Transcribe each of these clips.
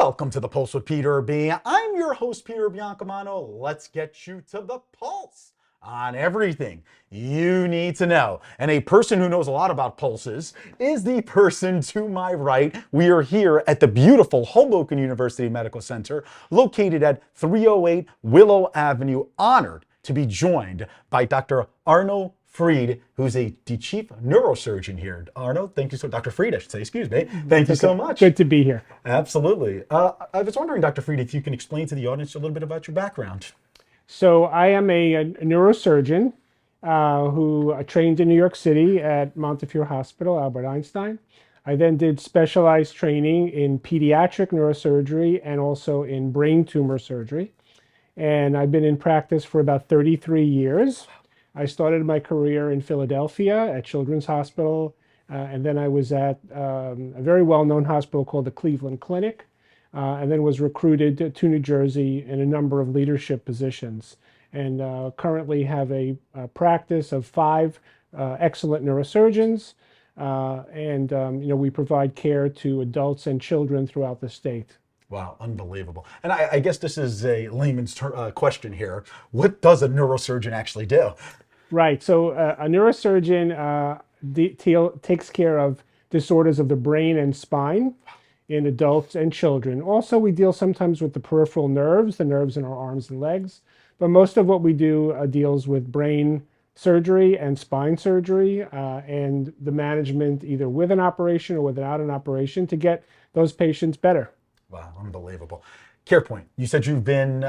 Welcome to the Pulse with Peter B. I'm your host, Peter Biancamano. Let's get you to the pulse on everything you need to know. And a person who knows a lot about pulses is the person to my right. We are here at the beautiful Hoboken University Medical Center, located at 308 Willow Avenue, honored to be joined by Dr. Arno Fried, who's the chief neurosurgeon here. Arno, thank you so Dr. Fried, I should say, excuse me. Thank you so much. Good to be here. Absolutely. I was wondering, Dr. Fried, if you can explain to the audience a little bit about your background. So I am a neurosurgeon who trained in New York City at Montefiore Hospital, Albert Einstein. I then did specialized training in pediatric neurosurgery and also in brain tumor surgery. And I've been in practice for about 33 years. I started my career in Philadelphia at Children's Hospital, and then I was at a very well-known hospital called the Cleveland Clinic, and then was recruited to New Jersey in a number of leadership positions, and currently have a practice of 5 excellent neurosurgeons, and we provide care to adults and children throughout the state. Wow, unbelievable. And I guess this is a layman's question here. What does a neurosurgeon actually do? Right. So a neurosurgeon takes care of disorders of the brain and spine in adults and children. Also, we deal sometimes with the peripheral nerves, the nerves in our arms and legs. But most of what we do deals with brain surgery and spine surgery and the management either with an operation or without an operation to get those patients better. Wow, unbelievable. CarePoint, you said you've been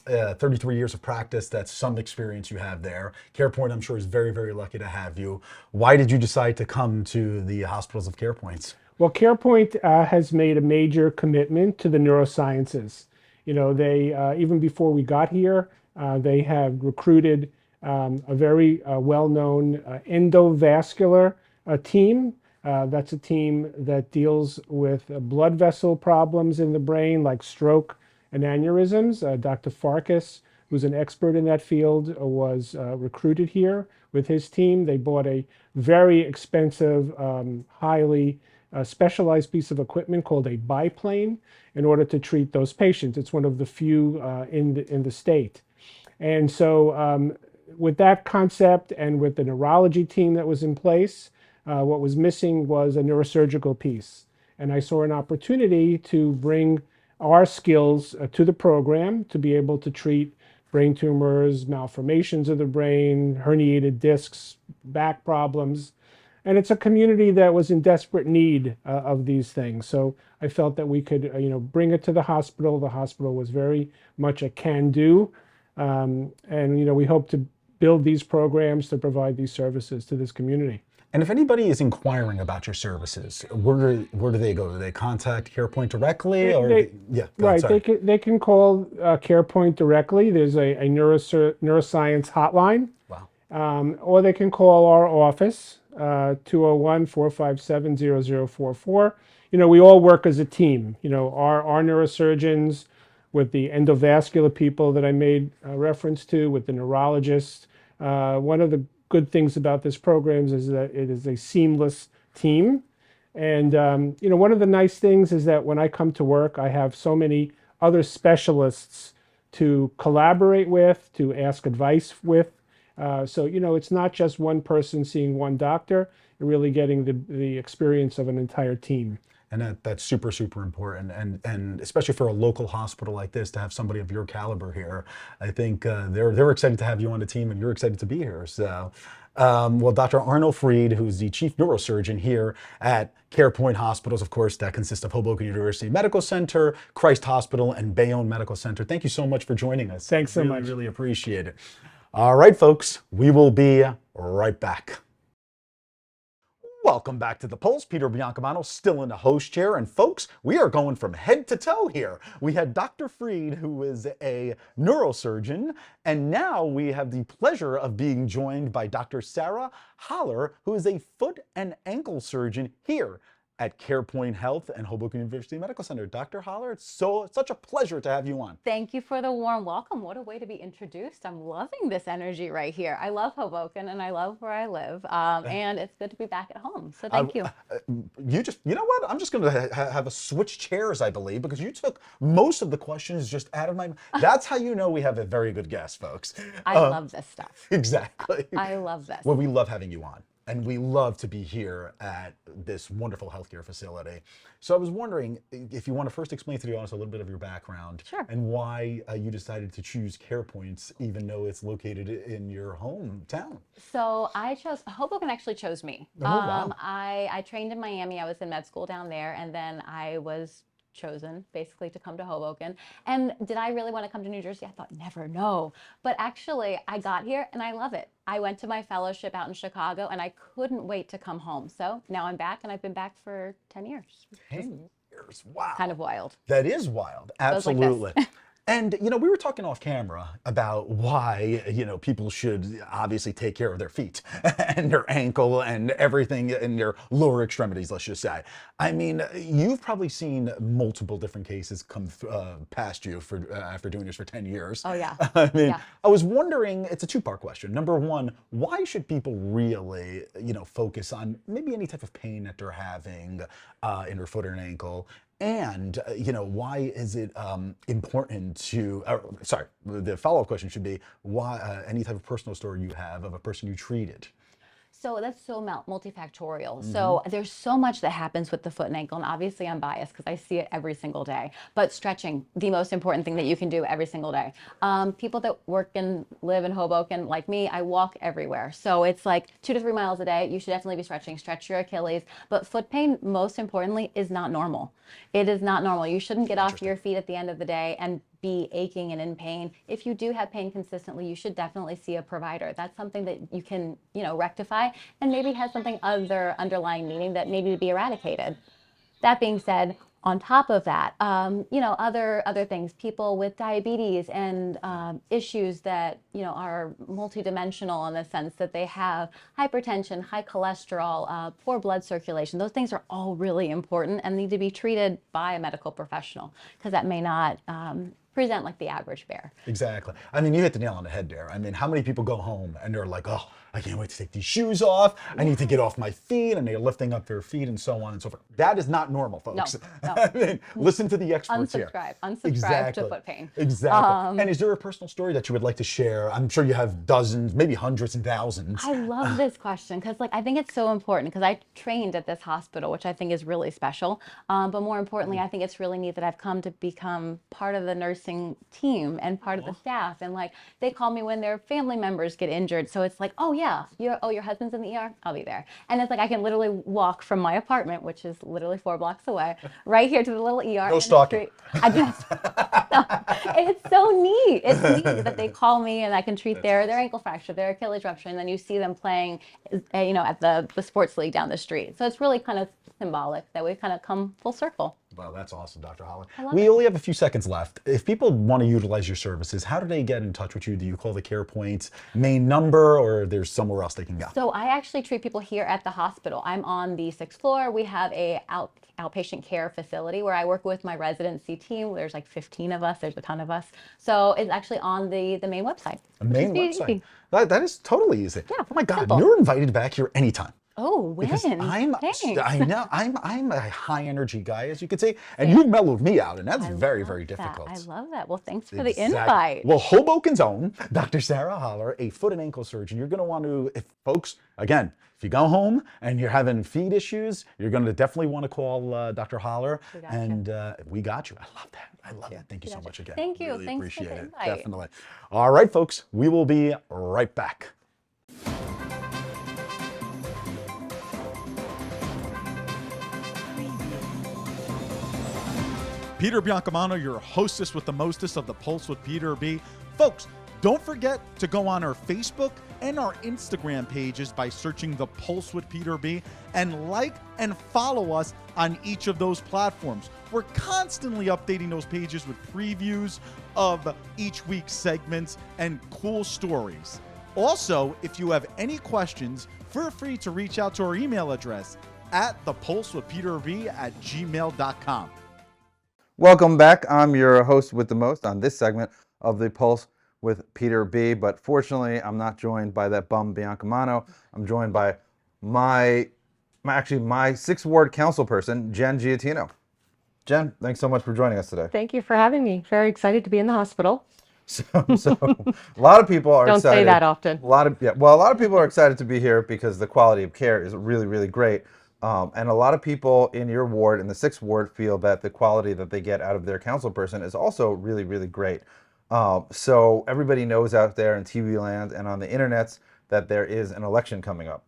33 years of practice. That's some experience you have there. CarePoint, I'm sure, is very, very lucky to have you. Why did you decide to come to the hospitals of CarePoints? Well, CarePoint has made a major commitment to the neurosciences. You know, they, even before we got here, they have recruited a very well-known endovascular team. That's a team that deals with blood vessel problems in the brain like stroke and aneurysms. Dr. Farkas, who's an expert in that field, was recruited here with his team. They bought a very expensive, highly specialized piece of equipment called a biplane in order to treat those patients. It's one of the few in the state. And so with that concept and with the neurology team that was in place, what was missing was a neurosurgical piece. And I saw an opportunity to bring our skills to the program to be able to treat brain tumors, malformations of the brain, herniated discs, back problems. And it's a community that was in desperate need of these things. So I felt that we could bring it to the hospital. The hospital was very much a can-do. And we hope to build these programs to provide these services to this community. And if anybody is inquiring about your services, where do they go? Do they contact CarePoint directly? They can call CarePoint directly. There's a neuroscience hotline. Wow. Or they can call our office, 201-457-0044. We all work as a team. Our neurosurgeons with the endovascular people that I made reference to, with the neurologists. One of the good things about this program is that it is a seamless team. And, one of the nice things is that when I come to work, I have so many other specialists to collaborate with, to ask advice with. So it's not just one person seeing one doctor, you're really getting the experience of an entire team. And that's super, super important. And especially for a local hospital like this, to have somebody of your caliber here, I think they're excited to have you on the team and you're excited to be here. So, well, Dr. Arno Fried, who's the chief neurosurgeon here at CarePoint Hospitals, of course, that consists of Hoboken University Medical Center, Christ Hospital, and Bayonne Medical Center. Thank you so much for joining us. Thanks so much. Really appreciate it. All right, folks, we will be right back. Welcome back to The Pulse. Peter Biancamano still in the host chair. And folks, we are going from head to toe here. We had Dr. Fried, who is a neurosurgeon, and now we have the pleasure of being joined by Dr. Sarah Haller, who is a foot and ankle surgeon here at CarePoint Health and Hoboken University Medical Center. Dr. Holler, it's such a pleasure to have you on. Thank you for the warm welcome. What a way to be introduced. I'm loving this energy right here. I love Hoboken and I love where I live. And it's good to be back at home. So thank you. You know what? I'm just going to have a switch chairs, I believe, because you took most of the questions just out of my. That's how you know we have a very good guest, folks. I love this stuff. Exactly. I love this. Well, we love having you on. And we love to be here at this wonderful healthcare facility. So I was wondering if you want to first explain to the audience a little bit of your background. Sure. And why you decided to choose CarePoint, even though it's located in your hometown. So Hoboken actually chose me. Oh, wow. I trained in Miami. I was in med school down there, and then I was chosen basically to come to Hoboken. And did I really want to come to New Jersey? I thought never, no. But actually I got here and I love it. I went to my fellowship out in Chicago and I couldn't wait to come home. So now I'm back and I've been back for 10 years. 10 years, wow. Kind of wild. That is wild, absolutely. Like And, we were talking off camera about why, people should obviously take care of their feet and their ankle and everything in their lower extremities, let's just say. I mean, you've probably seen multiple different cases come past you after doing this for 10 years. Oh, yeah. I mean, Yeah. I was wondering, it's a two-part question. Number one, why should people really, focus on maybe any type of pain that they're having in their foot or an ankle? And, why is it important to, sorry, the follow-up question should be, why any type of personal story you have of a person you treated? So that's so multifactorial. So there's so much that happens with the foot and ankle, and obviously I'm biased because I see it every single day. But stretching, the most important thing that you can do every single day. People that work and live in Hoboken, like me, I walk everywhere. So it's like 2 to 3 miles a day. You should definitely be stretching. Stretch your Achilles. But foot pain, most importantly, is not normal. It is not normal. You shouldn't get off your feet at the end of the day and be aching and in pain. If you do have pain consistently, you should definitely see a provider. That's something that you can, rectify and maybe has something other underlying meaning that maybe to be eradicated. That being said, on top of that, other things, people with diabetes and issues that, are multidimensional in the sense that they have hypertension, high cholesterol, poor blood circulation. Those things are all really important and need to be treated by a medical professional because that may not present like the average bear. Exactly. I mean, you hit the nail on the head there. I mean, how many people go home and they're like, oh, I can't wait to take these shoes off. I need to get off my feet, and they're lifting up their feet and so on and so forth. That is not normal, folks. No. I mean, listen to the experts here. Unsubscribe to foot pain. Exactly. And is there a personal story that you would like to share? I'm sure you have dozens, maybe hundreds and thousands. I love this question because I think it's so important because I trained at this hospital, which I think is really special. But more importantly, I think it's really neat that I've come to become part of the nursing team and part of the staff. And they call me when their family members get injured. So it's like, oh yeah, your husband's in the ER, I'll be there. And it's like I can literally walk from my apartment, which is literally 4 blocks away, right here to the little ER. No stalking. It's so neat. It's neat that they call me and I can treat their ankle fracture, their Achilles rupture, and then you see them playing, at the sports league down the street. So it's really kind of symbolic that we've kind of come full circle. Well, that's awesome, Dr. Holler. We only have a few seconds left. If people want to utilize your services, how do they get in touch with you? Do you call the CarePoint main number, or there's somewhere else they can go? So I actually treat people here at the hospital. I'm on the 6th floor. We have a outpatient care facility where I work with my residency team. There's like 15 of us. There's a ton of us. So it's actually on the main website. The main website. That is totally easy. Yeah, oh my God, simple. You're invited back here anytime. Oh, when? Because Thanks. I know I'm a high energy guy, as you can see, and you mellowed me out, and that's very, very difficult. I love that. Well, thanks for the invite. Well, Hoboken's own Dr. Sarah Holler, a foot and ankle surgeon. You're going to want to, if you go home and you're having feet issues, you're going to definitely want to call Dr. Holler, and we got you. I love that. I love that. Thank you so much again. Thank you. Really Thanks appreciate for the it. invite. Definitely. All right, folks, we will be right back. Peter Biancamano, your hostess with the mostest of the Pulse with Peter B. Folks, don't forget to go on our Facebook and our Instagram pages by searching The Pulse with Peter B. and like and follow us on each of those platforms. We're constantly updating those pages with previews of each week's segments and cool stories. Also, if you have any questions, feel free to reach out to our email address, at thepulsewithpeterb@gmail.com. Welcome back. I'm your host with the most on this segment of The Pulse with Peter B. But fortunately, I'm not joined by that bum Biancamano. I'm joined by my 6th Ward council person, Jen Giattino. Jen, thanks so much for joining us today. Thank you for having me. Very excited to be in the hospital. So a lot of people are Don't excited. say that often. A lot of people are excited to be here because the quality of care is really, really great. And a lot of people in your ward, in the 6th Ward, feel that the quality that they get out of their council person is also really, really great. So everybody knows out there in TV land and on the internets that there is an election coming up.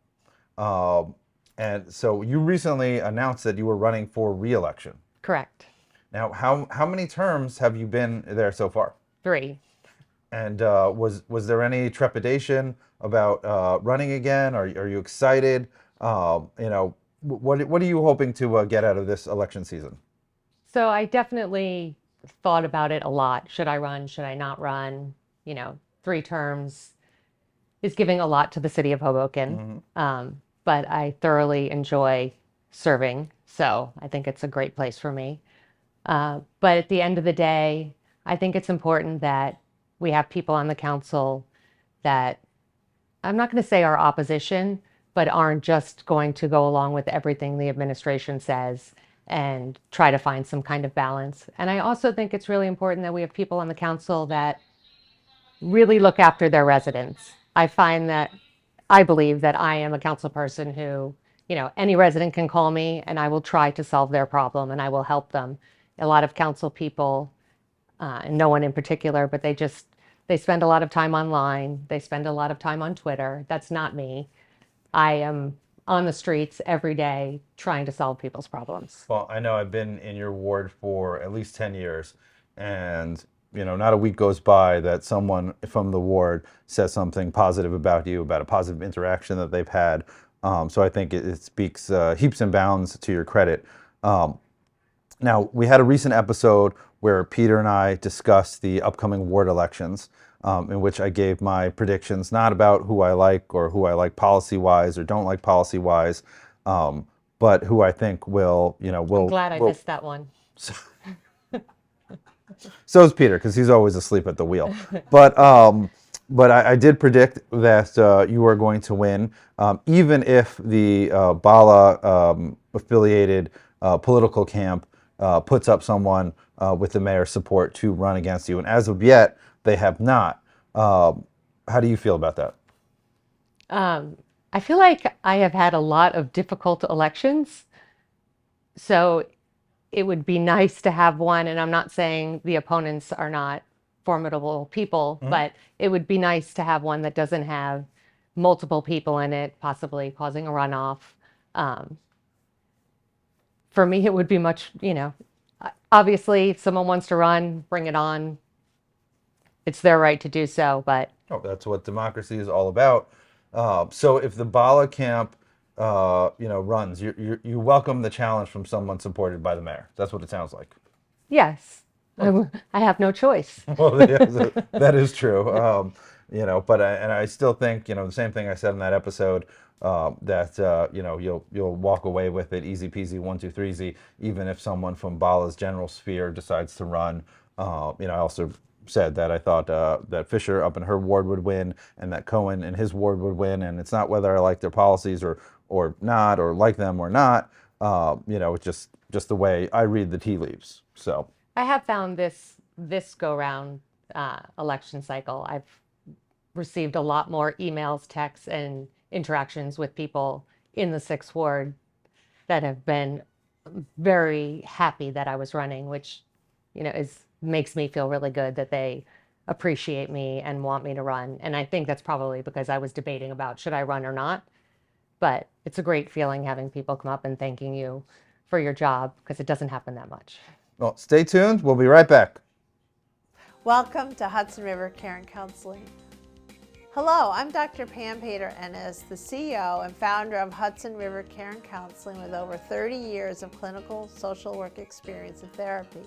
And so you recently announced that you were running for re-election. Correct. Now, how many terms have you been there so far? 3. And was there any trepidation about running again? Are you excited? What are you hoping to get out of this election season? So I definitely thought about it a lot. Should I run? Should I not run? 3 terms is giving a lot to the city of Hoboken. But I thoroughly enjoy serving. So I think it's a great place for me. But at the end of the day, I think it's important that we have people on the council that, I'm not going to say are opposition, but aren't just going to go along with everything the administration says and try to find some kind of balance. And I also think it's really important that we have people on the council that really look after their residents. I believe that I am a council person who, any resident can call me and I will try to solve their problem and I will help them. A lot of council people, and no one in particular, but they spend a lot of time online. They spend a lot of time on Twitter. That's not me. I am on the streets every day trying to solve people's problems. Well, I know I've been in your ward for at least 10 years, and not a week goes by that someone from the ward says something positive about you, about a positive interaction that they've had. So I think it speaks heaps and bounds to your credit. Now, we had a recent episode where Peter and I discussed the upcoming ward elections, in which I gave my predictions, not about who I like or who I like policy-wise or don't like policy-wise, but who I think will. I'm glad I missed that one. So is Peter, because he's always asleep at the wheel. But I did predict that you are going to win, even if the Bala affiliated political camp puts up someone with the mayor's support to run against you. And as of yet, they have not. How do you feel about that? I feel like I have had a lot of difficult elections. So it would be nice to have one, and I'm not saying the opponents are not formidable people, but it would be nice to have one that doesn't have multiple people in it, possibly causing a runoff. For me, it would be much, obviously, if someone wants to run, bring it on. It's their right to do so, but... Oh, that's what democracy is all about. So if the Bala camp runs, you welcome the challenge from someone supported by the mayor. That's what it sounds like. Yes. I have no choice. Well, yeah, that is true. But I still think, the same thing I said in that episode, that you'll walk away with it easy peasy 1, 2, 3 easy, even if someone from Bala's general sphere decides to run. I also said that I thought that Fisher up in her ward would win, and that Cohen in his ward would win. And it's not whether I like their policies or not, or like them or not. It's just the way I read the tea leaves. So I have found this go-round election cycle, I've received a lot more emails, texts, and interactions with people in the 6th Ward that have been very happy that I was running, which, makes me feel really good that they appreciate me and want me to run. And I think that's probably because I was debating about should I run or not. But it's a great feeling having people come up and thanking you for your job, because it doesn't happen that much. Well, stay tuned. We'll be right back. Welcome to Hudson River Care and Counseling. Hello, I'm Dr. Pam Pater-Ennis, the CEO and founder of Hudson River Care and Counseling with over 30 years of clinical social work experience and therapy.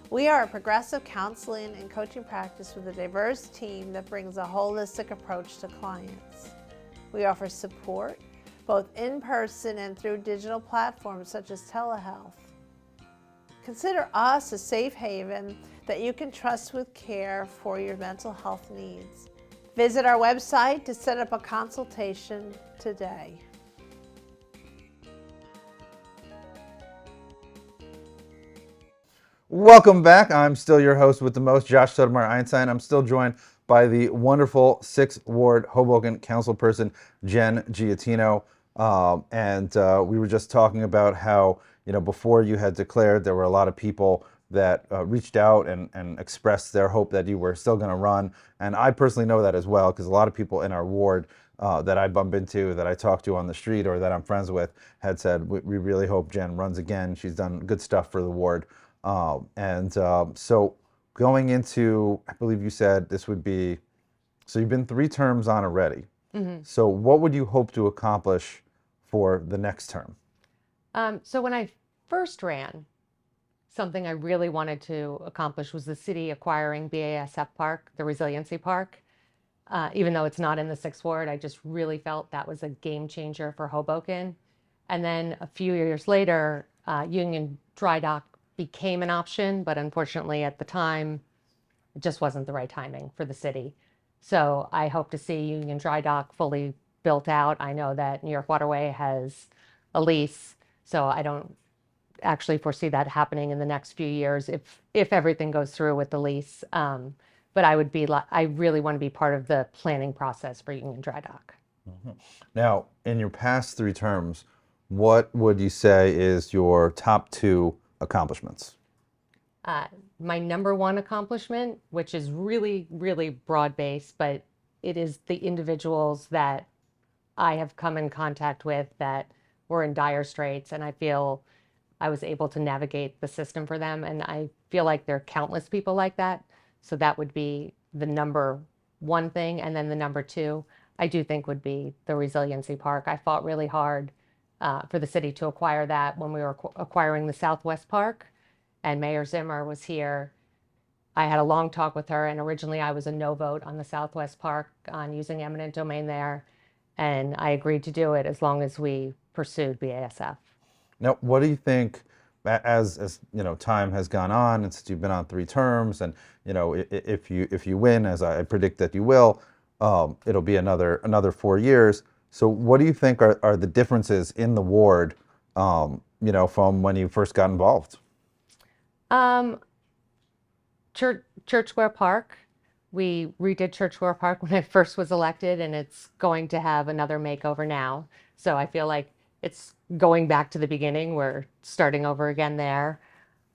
We are a progressive counseling and coaching practice with a diverse team that brings a holistic approach to clients. We offer support both in person and through digital platforms such as telehealth. Consider us a safe haven that you can trust with care for your mental health needs. Visit our website to set up a consultation today. Welcome back. I'm still your host with the most, Josh Sotomayor Einstein. I'm still joined by the wonderful 6th Ward Hoboken Councilperson Jen Giattino. We were just talking about how, before you had declared, there were a lot of people that reached out and expressed their hope that you were still going to run. And I personally know that as well, because a lot of people in our ward that I bump into, that I talk to on the street, or that I'm friends with, had said, we really hope Jen runs again. She's done good stuff for the ward. So going into, I believe you said this would be, so you've been 3 terms on already. Mm-hmm. So what would you hope to accomplish for the next term? So when I first ran, something I really wanted to accomplish was the city acquiring BASF Park, the Resiliency Park. Even though it's not in the 6th Ward, I just really felt that was a game changer for Hoboken. And then a few years later, Union Dry Dock became an option, but unfortunately at the time, it just wasn't the right timing for the city. So I hope to see Union Dry Dock fully built out. I know that New York Waterway has a lease, so I don't actually foresee that happening in the next few years if everything goes through with the lease. But I really want to be part of the planning process for Union Dry Dock. Mm-hmm. Now, in your past 3 terms, what would you say is your top 2 accomplishments? My number 1 accomplishment, which is really, really broad-based, but it is the individuals that I have come in contact with that were in dire straits, and I feel I was able to navigate the system for them, and I feel like there are countless people like that. So that would be the number 1 thing, and then the number 2, I do think, would be the Resiliency Park. I fought really hard for the city to acquire that when we were acquiring the Southwest Park, and Mayor Zimmer was here. I had a long talk with her, and originally I was a no vote on the Southwest Park on using eminent domain there, and I agreed to do it as long as we pursued BASF. Now, what do you think, as time has gone on, and since you've been on 3 terms, and if you win, as I predict that you will, it'll be another 4 years. So what do you think are the differences in the ward, from when you first got involved? Church Square Park. We redid Church Square Park when I first was elected, and it's going to have another makeover now. So I feel like it's going back to the beginning. We're starting over again there.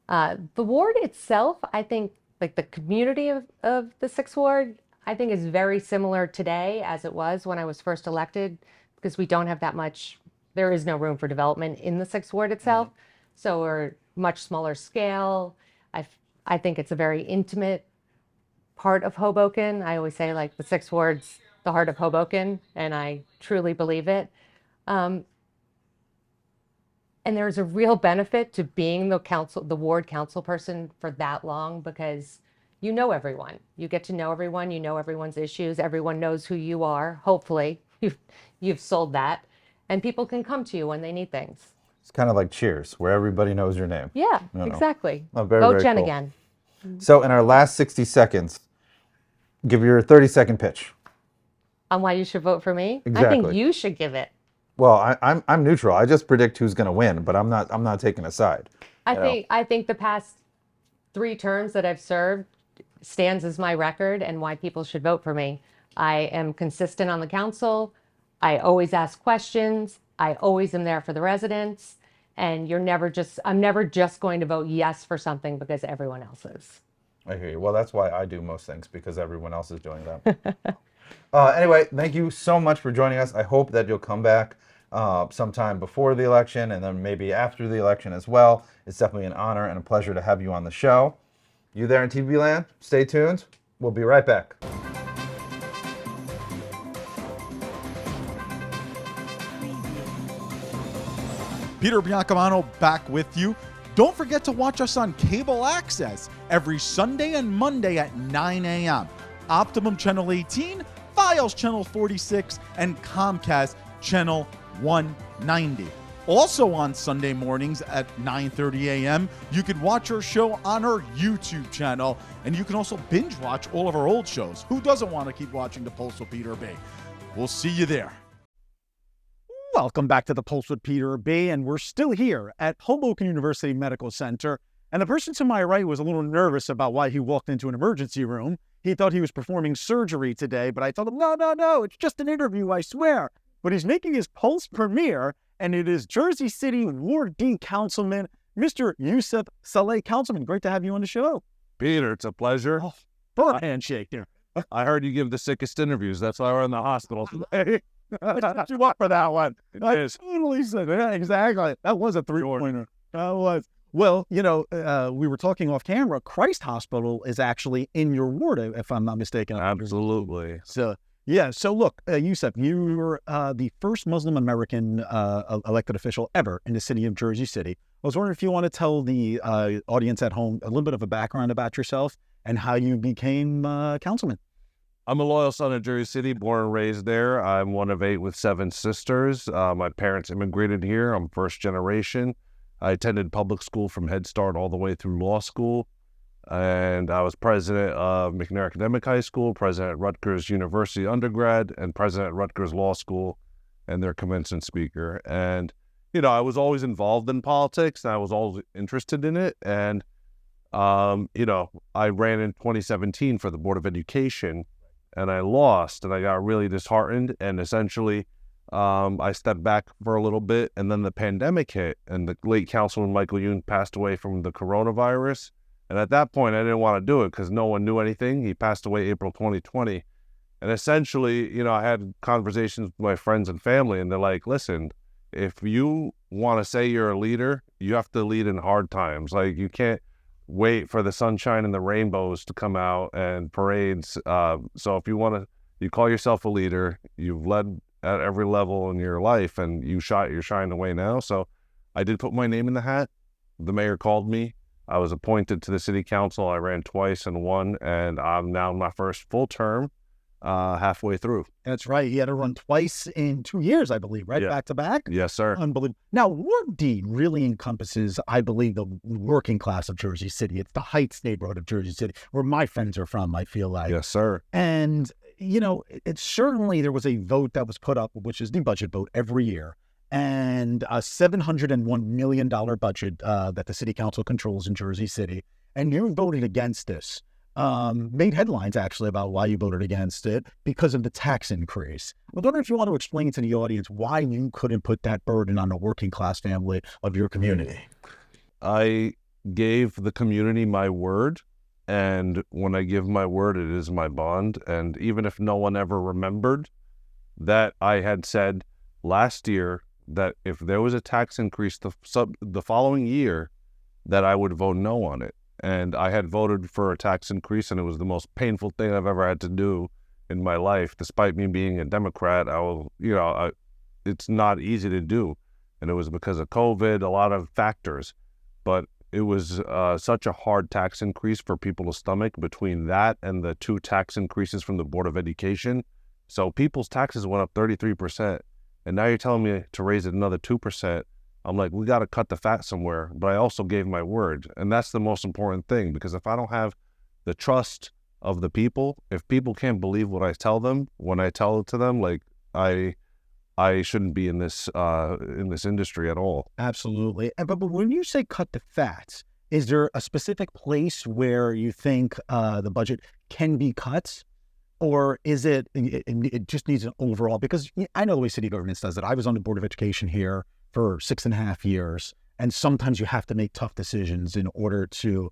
The ward itself, I think, like the community of the 6th Ward, I think is very similar today as it was when I was first elected, because we don't have that much, there is no room for development in the 6th Ward itself. Mm-hmm. So we're much smaller scale. I think it's a very intimate part of Hoboken. I always say, like, the 6th Ward's the heart of Hoboken, and I truly believe it. And there's a real benefit to being the ward council person for that long, because you know everyone. You get to know everyone. You know everyone's issues. Everyone knows who you are. Hopefully, you've sold that, and people can come to you when they need things. It's kind of like Cheers, where everybody knows your name. Yeah, exactly. Oh, very, Vote very Jen cool. again. So in our last 60 seconds, give your 30-second pitch. On why you should vote for me? Exactly. I think you should give it. Well, I'm neutral. I just predict who's going to win, but I'm not taking a side. I think the past 3 terms that I've served stands as my record and why people should vote for me. I am consistent on the council. I always ask questions. I always am there for the residents. And I'm never just going to vote yes for something because everyone else is. I hear you. Well, that's why I do most things, because everyone else is doing them. Anyway, thank you so much for joining us. I hope that you'll come back sometime before the election, and then maybe after the election as well. It's definitely an honor and a pleasure to have you on the show. You there in TV land, stay tuned. We'll be right back. Peter Biancamano back with you. Don't forget to watch us on cable access every Sunday and Monday at 9 a.m. Optimum Channel 18, Files Channel 46, and Comcast Channel 190. Also on Sunday mornings at 9:30 a.m., you can watch our show on our YouTube channel, and you can also binge watch all of our old shows. Who doesn't want to keep watching The Pulse with Peter B? We'll see you there. Welcome back to The Pulse with Peter B, and we're still here at Hoboken University Medical Center. And the person to my right was a little nervous about why he walked into an emergency room. He thought he was performing surgery today, but I told him, no, it's just an interview, I swear. But he's making his Pulse premiere, and it is Jersey City Ward D Councilman, Mr. Yousef Saleh. Councilman, great to have you on the show. Peter, it's a pleasure. Oh, firm handshake there. I heard you give the sickest interviews. That's why we're in the hospital today. I set you up for that one. I is. totally said, yeah, exactly. That was a three-pointer. That was. Well, we were talking off camera. Christ Hospital is actually in your ward, if I'm not mistaken. Absolutely. So, yeah. So, look, Yousef, you were the first Muslim American elected official ever in the city of Jersey City. I was wondering if you want to tell the audience at home a little bit of a background about yourself and how you became councilman. I'm a loyal son of Jersey City, born and raised there. I'm one of 8 with 7 sisters. My parents immigrated here. I'm first generation. I attended public school from Head Start all the way through law school. And I was president of McNair Academic High School, president at Rutgers University undergrad, and president at Rutgers Law School and their commencement speaker. And, I was always involved in politics and I was always interested in it. And, I ran in 2017 for the Board of Education and I lost and I got really disheartened. And essentially, I stepped back for a little bit and then the pandemic hit and the late Councilman Michael Youn passed away from the coronavirus. And at that point, I didn't want to do it because no one knew anything. He passed away April 2020. And essentially, I had conversations with my friends and family, and they're like, listen, if you want to say you're a leader, you have to lead in hard times. Like, you can't wait for the sunshine and the rainbows to come out and parades. So if you call yourself a leader, you've led at every level in your life, and you're shining away now. So I did put my name in the hat. The mayor called me. I was appointed to the city council. I ran twice and won, and I'm now in my first full term, halfway through. That's right. He had to run twice in 2 years, I believe, right? Yeah. Back to back? Yes, sir. Unbelievable. Now, Ward D really encompasses, I believe, the working class of Jersey City. It's the Heights neighborhood of Jersey City, where my friends are from, I feel like. Yes, sir. And, it's certainly there was a vote that was put up, which is the budget vote every year, and a $701 million budget that the city council controls in Jersey City. And you voted against this. Made headlines, actually, about why you voted against it because of the tax increase. I wonder if you want to explain to the audience why you couldn't put that burden on the working class family of your community. I gave the community my word, and when I give my word, it is my bond. And even if no one ever remembered that I had said last year that if there was a tax increase the following year, that I would vote no on it. And I had voted for a tax increase, and it was the most painful thing I've ever had to do in my life. Despite me being a Democrat, it's not easy to do. And it was because of COVID, a lot of factors. But it was such a hard tax increase for people to stomach between that and the 2 tax increases from the Board of Education. So people's taxes went up 33%. And now you're telling me to raise it another 2%. I'm like, we got to cut the fat somewhere. But I also gave my word. And that's the most important thing, because if I don't have the trust of the people, if people can't believe what I tell them, when I tell it to them, like I shouldn't be in this industry at all. Absolutely. But when you say cut the fat, is there a specific place where you think the budget can be cut? Or is it just needs an overall? Because I know the way city government does it. I was on the Board of Education here for 6.5 years. And sometimes you have to make tough decisions in order to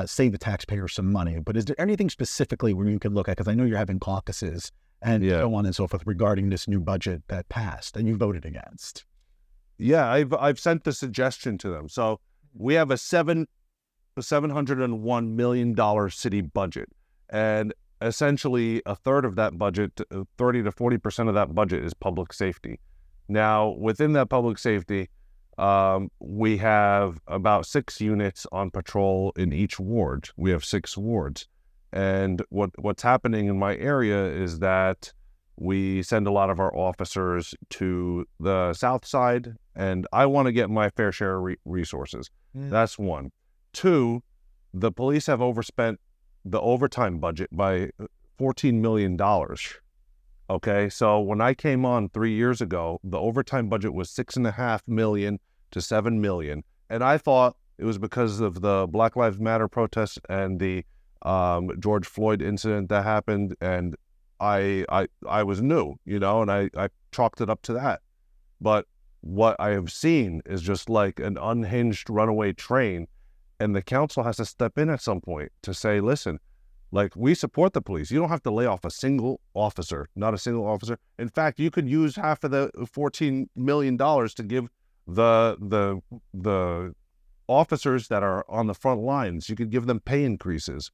save the taxpayer some money. But is there anything specifically where you can look at? Because I know you're having caucuses and so on and so forth regarding this new budget that passed and you voted against. Yeah, I've sent the suggestion to them. So we have a $701 million city budget. And essentially a third of that budget, 30 to 40% of that budget is public safety. Now, within that public safety, we have about 6 units on patrol in each ward. We have 6 wards. And what's happening in my area is that We send a lot of our officers to the south side, and I want to get my fair share of resources. That's one. Two, the police have overspent the overtime budget by $14 million. Okay, so when I came on 3 years ago, the overtime budget was $6.5 million to $7 million, and I thought it was because of the Black Lives Matter protests and the George Floyd incident that happened, and I was new, and I chalked it up to that. But what I have seen is just like an unhinged runaway train, and the council has to step in at some point to say, listen, like, we support the police. You don't have to lay off a single officer, not a single officer. In fact, you could use half of the $14 million to give the officers that are on the front lines, you could give them pay increases,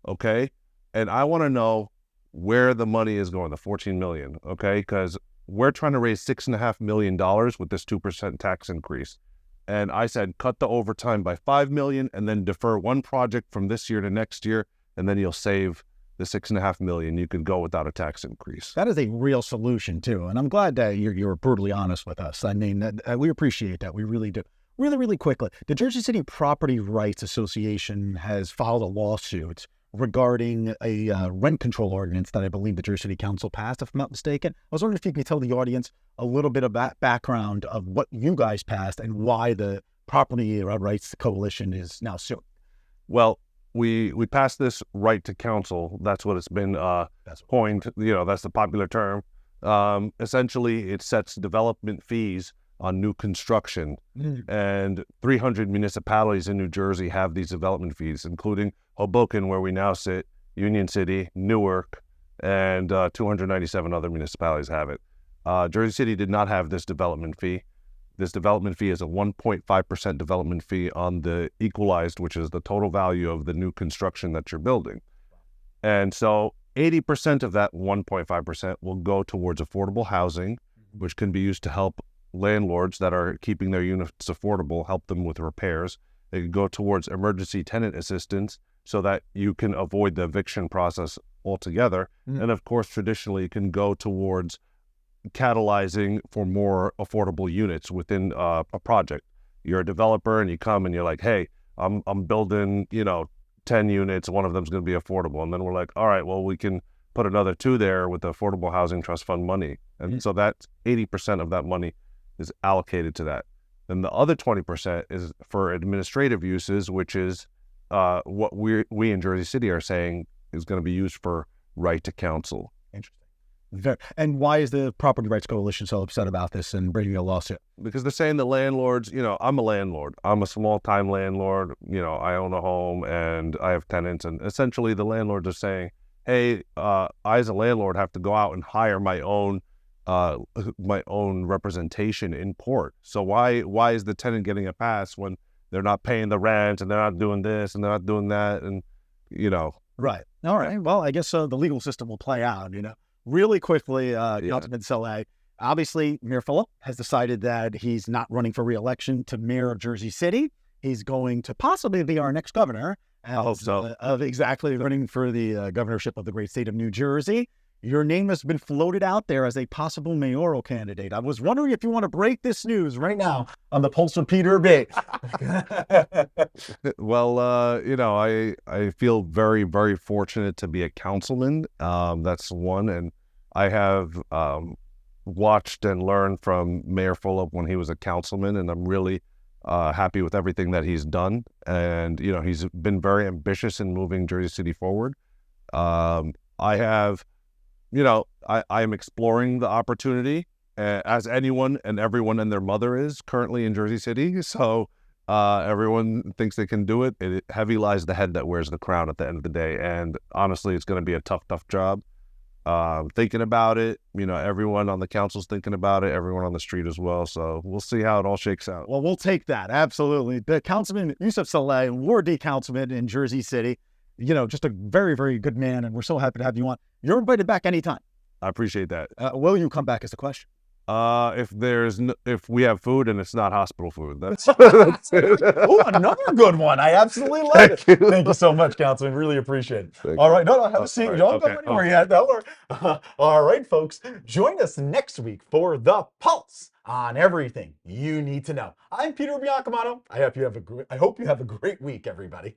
okay? And I want to know where the money is going, the $14 million, okay? Because we're trying to raise $6.5 million with this 2% tax increase. And I said, cut the overtime by $5 million and then defer one project from this year to next year, and then you'll save the $6.5 million. You could go without a tax increase. That is a real solution too, and I'm glad that you're brutally honest with us. I mean, we appreciate that. We really do. Really, really quickly, the Jersey City Property Rights Association has filed a lawsuit regarding a rent control ordinance that I believe the Jersey City Council passed, if I'm not mistaken. I was wondering if you could tell the audience a little bit of that background of what you guys passed and why the Property Rights Coalition is now suing. Well, we passed this right to counsel. That's what it's been coined. That's the popular term. Essentially, it sets development fees on new construction, and 300 municipalities in New Jersey have these development fees, including Hoboken, where we now sit, Union City, Newark, and 297 other municipalities have it. Jersey City did not have this development fee. This development fee is a 1.5% development fee on the equalized, which is the total value of the new construction that you're building. And so 80% of that 1.5% will go towards affordable housing, which can be used to help landlords that are keeping their units affordable, help them with repairs. It can go towards emergency tenant assistance so that you can avoid the eviction process altogether. And of course, traditionally, it can go towards catalyzing for more affordable units within a project. You're a developer and you come and you're like, hey, I'm building, 10 units. One of them's going to be affordable. And then we're like, all right, well, we can put another 2 there with the Affordable Housing Trust Fund money. And so that's 80% of that money is allocated to that. Then the other 20% is for administrative uses, which is what we in Jersey City are saying is going to be used for right to counsel. Interesting. And why is the Property Rights Coalition so upset about this and bringing a lawsuit? Because they're saying the landlords, I'm a landlord. I'm a small-time landlord. I own a home and I have tenants. And essentially the landlords are saying, hey, I as a landlord have to go out and hire my own representation in court. So why is the tenant getting a pass when they're not paying the rent and they're not doing this and they're not doing that? And, Right. All right. Well, I guess the legal system will play out, Really quickly, Councilman Saleh, obviously Mayor Phillip has decided that he's not running for re-election to mayor of Jersey City. He's going to possibly be our next governor. I hope so. Exactly, running for the governorship of the great state of New Jersey. Your name has been floated out there as a possible mayoral candidate. I was wondering if you want to break this news right now on the Pulse of Peter B. Well, I feel very, very fortunate to be a councilman. That's one. And I have watched and learned from Mayor Phillip when he was a councilman, and I'm really happy with everything that he's done. And, he's been very ambitious in moving Jersey City forward. I am exploring the opportunity as anyone and everyone and their mother is currently in Jersey City. So everyone thinks they can do it. It heavy lies the head that wears the crown at the end of the day. And honestly, it's going to be a tough job. Thinking about it, everyone on the council's thinking about it, everyone on the street as well. So we'll see how it all shakes out. Well, we'll take that. Absolutely. The Councilman, Yousef Saleh, Ward D Councilman in Jersey City. Just a very, very good man, and we're so happy to have you on. You're invited back anytime. I appreciate that. Will you come back is the question. If we have food and it's not hospital food, that's Oh, another good one. I absolutely love it. Thank you. Thank you so much, Councilman. Really appreciate it. Thank All you. right. No, have a seat. all right, Don't go okay. anywhere yet. Don't worry. All right, folks. Join us next week for The Pulse on everything you need to know. I'm Peter Biancamano. I hope you have a great week, everybody.